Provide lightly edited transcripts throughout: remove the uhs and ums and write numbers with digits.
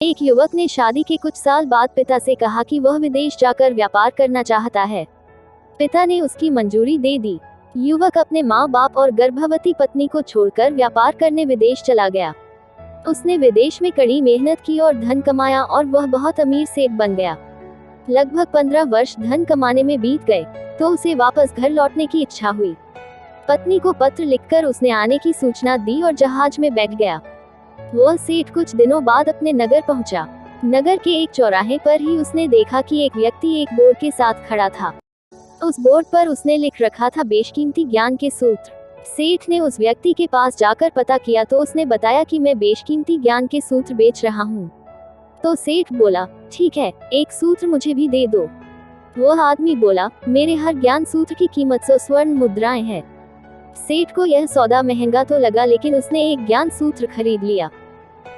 एक युवक ने शादी के कुछ साल बाद पिता से कहा कि वह विदेश जाकर व्यापार करना चाहता है। पिता ने उसकी मंजूरी दे दी। युवक अपने माँ बाप और गर्भवती पत्नी को छोड़कर व्यापार करने विदेश चला गया। उसने विदेश में कड़ी मेहनत की और धन कमाया और वह बहुत अमीर सेठ बन गया। लगभग 15 वर्ष धन कमाने में बीत गए तो उसे वापस घर लौटने की इच्छा हुई। पत्नी को पत्र लिखकर उसने आने की सूचना दी और जहाज में बैठ गया। वह सेठ कुछ दिनों बाद अपने नगर पहुंचा। नगर के एक चौराहे पर ही उसने देखा कि एक व्यक्ति एक बोर्ड के साथ खड़ा था। उस बोर्ड पर उसने लिख रखा था बेशकीमती ज्ञान के सूत्र। सेठ ने उस व्यक्ति के पास जाकर पता किया तो उसने बताया कि मैं बेशकीमती ज्ञान के सूत्र बेच रहा हूँ। तो सेठ बोला, ठीक है, एक सूत्र मुझे भी दे दो। वह आदमी बोला, मेरे हर ज्ञान सूत्र की कीमत 100 स्वर्ण मुद्राएं है। सेठ को यह सौदा महंगा तो लगा लेकिन उसने एक ज्ञान सूत्र खरीद लिया।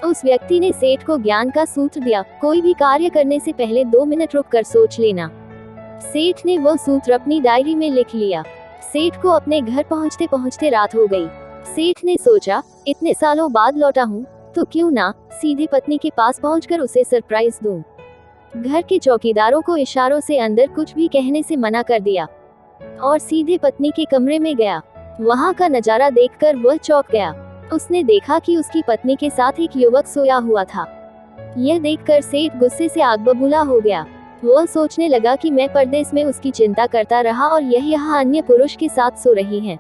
उस व्यक्ति ने सेठ को ज्ञान का सूत्र दिया, कोई भी कार्य करने से पहले 2 मिनट रुककर सोच लेना। सेठ ने वह सूत्र अपनी डायरी में लिख लिया। सेठ को अपने घर पहुंचते पहुंचते रात हो गई। सेठ ने सोचा, इतने सालों बाद लौटा हूँ तो क्यों ना सीधे पत्नी के पास पहुंचकर उसे सरप्राइज दूं। घर के चौकीदारों को इशारों से अंदर कुछ भी कहने से मना कर दिया और सीधे पत्नी के कमरे में गया। वहां का नजारा देखकर वह चौंक गया। उसने देखा कि उसकी पत्नी के साथ एक युवक सोया हुआ था। यह देखकर सेठ गुस्से से आग बबूला हो गया। वह सोचने लगा कि मैं परदेश में उसकी चिंता करता रहा और यह यहाँ अन्य पुरुष के साथ सो रही है।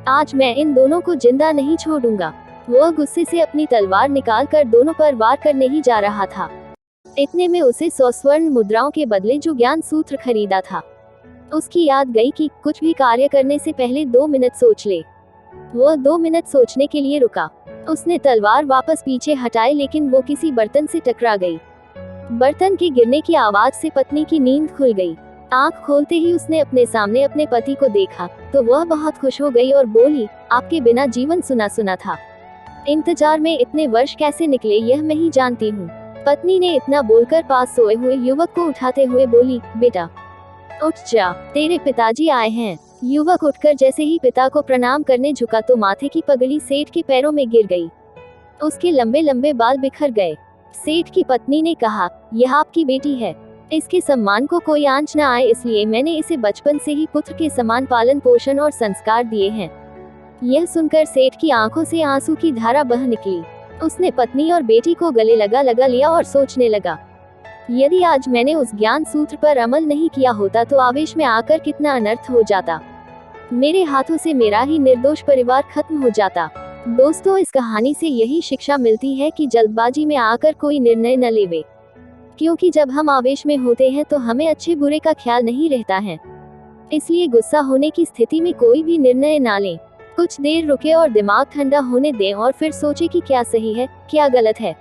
आज मैं इन दोनों को जिंदा नहीं छोड़ूंगा। वह गुस्से से अपनी तलवार निकालकर दोनों पर वार करने ही जा रहा था। इतने में उसे 100 स्वर्ण मुद्राओं के बदले जो ज्ञान सूत्र खरीदा था उसकी याद गई कि कुछ भी कार्य करने से पहले 2 मिनट सोच ले। वह 2 मिनट सोचने के लिए रुका। उसने तलवार वापस पीछे हटाई लेकिन वो किसी बर्तन से टकरा गई। बर्तन के गिरने की आवाज से पत्नी की नींद खुल गई। आंख खोलते ही उसने अपने सामने अपने पति को देखा तो वह बहुत खुश हो गई और बोली, आपके बिना जीवन सुना सुना था। इंतजार में इतने वर्ष कैसे निकले यह मैं ही जानती हूँ। पत्नी ने इतना बोलकर पास सोए हुए युवक को उठाते हुए बोली, बेटा उठ जा, तेरे पिताजी आए हैं। युवक उठकर जैसे ही पिता को प्रणाम करने झुका तो माथे की पगड़ी सेठ के पैरों में गिर गई। उसके लंबे लंबे बाल बिखर गए। सेठ की पत्नी ने कहा, यह आपकी बेटी है, इसके सम्मान को कोई आंच न आए इसलिए मैंने इसे बचपन से ही पुत्र के समान पालन पोषण और संस्कार दिए हैं। यह सुनकर सेठ की आंखों से आंसू की धारा बह निकली। उसने पत्नी और बेटी को गले लगा लिया और सोचने लगा, यदि आज मैंने उस ज्ञान सूत्र पर अमल नहीं किया होता तो आवेश में आकर कितना अनर्थ हो जाता। मेरे हाथों से मेरा ही निर्दोष परिवार खत्म हो जाता। दोस्तों, इस कहानी से यही शिक्षा मिलती है कि जल्दबाजी में आकर कोई निर्णय न लेवे, क्योंकि जब हम आवेश में होते हैं तो हमें अच्छे बुरे का ख्याल नहीं रहता है। इसलिए गुस्सा होने की स्थिति में कोई भी निर्णय ना लें। कुछ देर रुके और दिमाग ठंडा होने दें और फिर सोचें कि क्या सही है, क्या गलत है।